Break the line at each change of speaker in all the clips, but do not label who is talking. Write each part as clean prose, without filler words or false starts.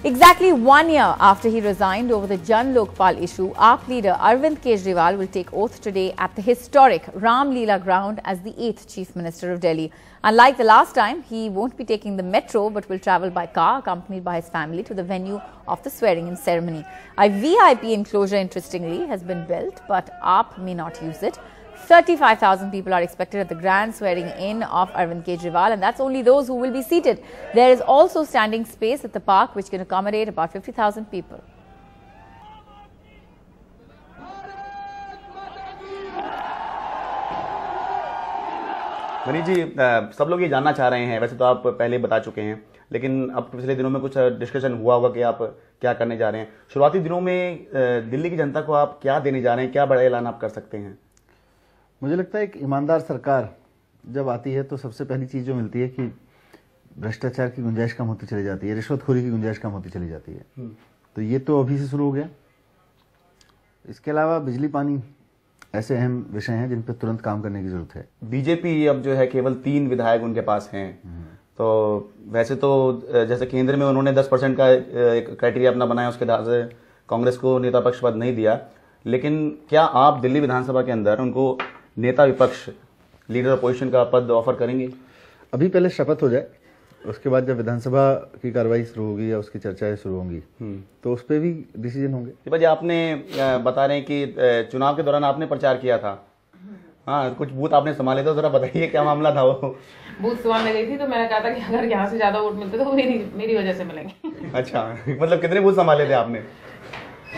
Exactly 1 year after he resigned over the Jan Lokpal issue, AAP leader Arvind Kejriwal will take oath today at the historic Ram Leela ground as the 8th Chief Minister of Delhi. Unlike the last time, he won't be taking the metro but will travel by car accompanied by his family to the venue of the swearing-in ceremony. A VIP enclosure, interestingly, has been built, but AAP may not use it. 35,000 people are expected at the grand swearing-in of Arvind Kejriwal, and that's only those who will be seated. There is also standing space at the park which can accommodate about 50,000 people.
Manish ji, सब लोग ये जानना चाह रहे हैं, वैसे तो आप पहले बता चुके हैं, लेकिन अब पिछले दिनों में कुछ डिस्कशन हुआ होगा कि आप क्या करने जा रहे हैं। शुरुआती दिनों में दिल्ली की जनता को आप क्या देने जा रहे हैं, क्या बड़ा ऐलान आप कर सकते हैं?
मुझे लगता है एक ईमानदार सरकार जब आती है तो सबसे पहली चीज़ जो मिलती है कि भ्रष्टाचार की गुंजाइश कम होती चली जाती है, रिश्वतखोरी की गुंजाइश कम होती चली जाती है। तो ये तो अभी से शुरू हो गया। इसके अलावा बिजली पानी ऐसे अहम विषय हैं जिन पर तुरंत काम करने की जरूरत है।
बीजेपी अब जो है केवल 3 विधायक उनके पास हैं, तो वैसे तो जैसे केंद्र में उन्होंने 10% का एक क्राइटेरिया अपना बनाया, उसके आधार से कांग्रेस को नेता पक्ष पद नहीं दिया, लेकिन क्या आप दिल्ली विधानसभा के अंदर उनको नेता विपक्ष लीडर अपोजिशन का पद ऑफर करेंगे?
अभी पहले शपथ हो जाए, उसके बाद जब विधानसभा की कार्रवाई शुरू होगी या उसकी चर्चाएं शुरू होंगी तो उस पर भी डिसीजन होंगे।
भाई, आपने बता रहे हैं कि चुनाव के दौरान आपने प्रचार किया था, हाँ, कुछ बूथ आपने संभाले, तो जरा बताइए क्या मामला था वो?
बूथ संभालने गई थी तो मैंने कहा था कि अगर यहाँ से ज्यादा वोट मिलते तो मेरी वजह से मिलेंगे।
अच्छा, मतलब कितने बूथ संभाले थे आपने?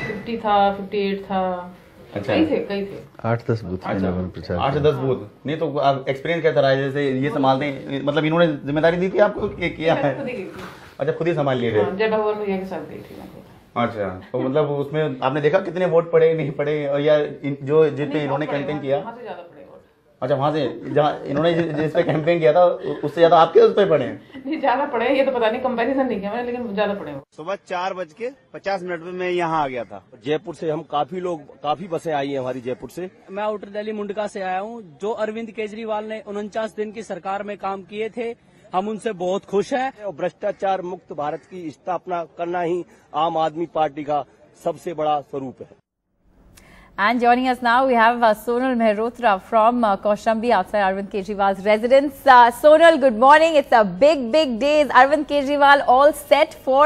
50 था, 58 था।
अच्छा,
कई थे
8-10 बूथ।
अच्छा, 8 से 10 बूथ। नहीं तो एक्सपीरियंस कैसा रहा है, जैसे ये संभालते हैं, मतलब इन्होंने जिम्मेदारी दी थी आपको कि किया है? अच्छा, खुद ही संभाल लिए थे?
जय भगवान भैया के साथ गई थी।
अच्छा, तो मतलब उसमें आपने देखा कितने वोट पड़े नहीं पड़े, और या जो जिस पे इन्होंने कैंपेन किया? अच्छा, वहाँ से जहाँ इन्होंने जिस पे कैंपेन किया था उससे ज्यादा आपके उस पे पड़े?
नहीं, ज्यादा पड़े, ये तो पता नहीं, कंपैरिजन नहीं किया मैंने, लेकिन ज्यादा पड़े।
सुबह 4:50 में मैं यहाँ आ गया था। जयपुर से हम काफी बसें आई हैं हमारी जयपुर से।
मैं आउटर दिल्ली मुंडका से आया हूँ। जो अरविंद केजरीवाल ने 49 दिन की सरकार में काम किए थे, हम उनसे बहुत खुश हैं।
और भ्रष्टाचार मुक्त भारत की स्थापना करना ही आम आदमी पार्टी का सबसे बड़ा स्वरूप है।
And joining us now, we have Sonal Mehrotra from Kaushambi outside Arvind Kejriwal's residence. Sonal, good morning. It's a big day. Is Arvind Kejriwal all set for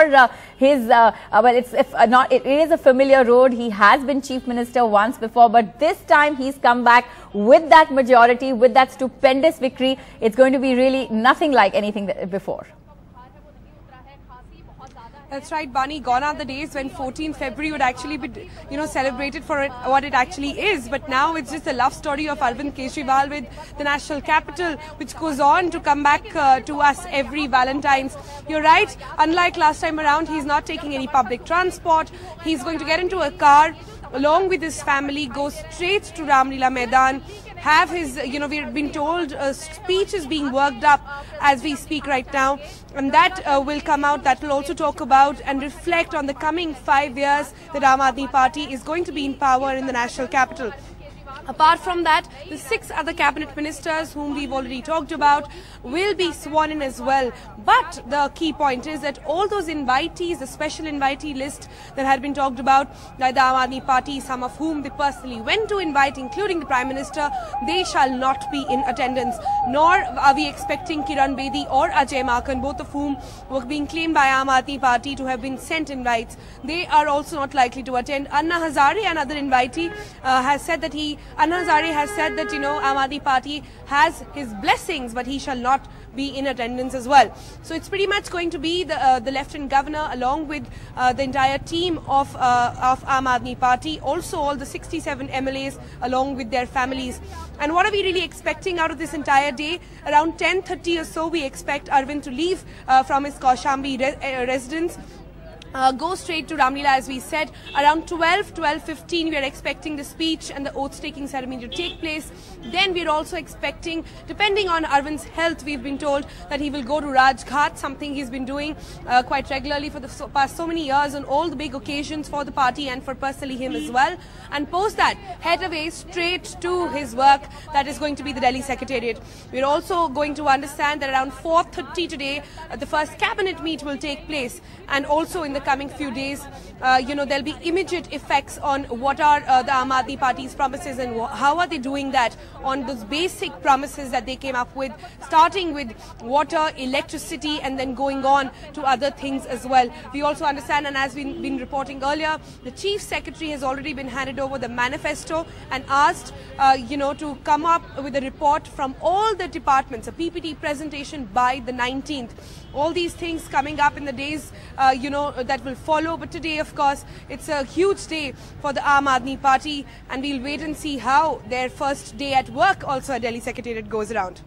his, well, it is a familiar road. He has been chief minister once before, but this time he's come back with that majority, with that stupendous victory. It's going to be really nothing like anything before.
That's right, Bani. Gone are the days when 14th February would actually be, celebrated for what it actually is. But now it's just a love story of Arvind Kejriwal with the national capital, which goes on to come back to us every Valentine's. You're right. Unlike last time around, he's not taking any public transport. He's going to get into a car along with his family, go straight to Ram Leela Maidan, have his, we've been told a speech is being worked up as we speak right now, and that will come out, that will also talk about and reflect on the coming 5 years that Aam Aadmi Party is going to be in power in the national capital. Apart from that, the 6 other cabinet ministers whom we've already talked about will be sworn in as well. But the key point is that all those invitees, the special invitee list that had been talked about by the Aam Aadmi Party, some of whom they personally went to invite, including the Prime Minister, they shall not be in attendance. Nor are we expecting Kiran Bedi or Ajay Maken, both of whom were being claimed by Aam Aadmi Party to have been sent invites. They are also not likely to attend. Anna Hazare, another invitee, has said that Anna Hazare has said that, Aam Aadmi Party has his blessings, but he shall not be in attendance as well. So it's pretty much going to be the Lieutenant Governor along with the entire team of Aam Aadmi Party, also all the 67 MLAs along with their families. And what are we really expecting out of this entire day? Around 10:30 or so, we expect Arvind to leave from his Kaushambi residence. Go straight to Ram Leela, as we said. Around 12:15, we are expecting the speech and the oath-taking ceremony to take place. Then we are also expecting, depending on Arvind's health, we've been told that he will go to Rajghat, something he's been doing quite regularly for the past so many years on all the big occasions for the party and for personally him as well. And post that, head away straight to his work, that is going to be the Delhi Secretariat. We're also going to understand that around 4:30 today, the first cabinet meet will take place. And also in the coming few days, there'll be immediate effects on what are the Aam Aadmi Party's promises and how are they doing that on those basic promises that they came up with, starting with water, electricity, and then going on to other things as well. We also understand, and as we've been reporting earlier, the Chief Secretary has already been handed over the manifesto and asked, to come up with a report from all the departments, a PPT presentation by the 19th. All these things coming up in the days, that will follow. But today, of course, it's a huge day for the Aam Aadmi Party, and we'll wait and see how their first day at work also at Delhi Secretariat goes around.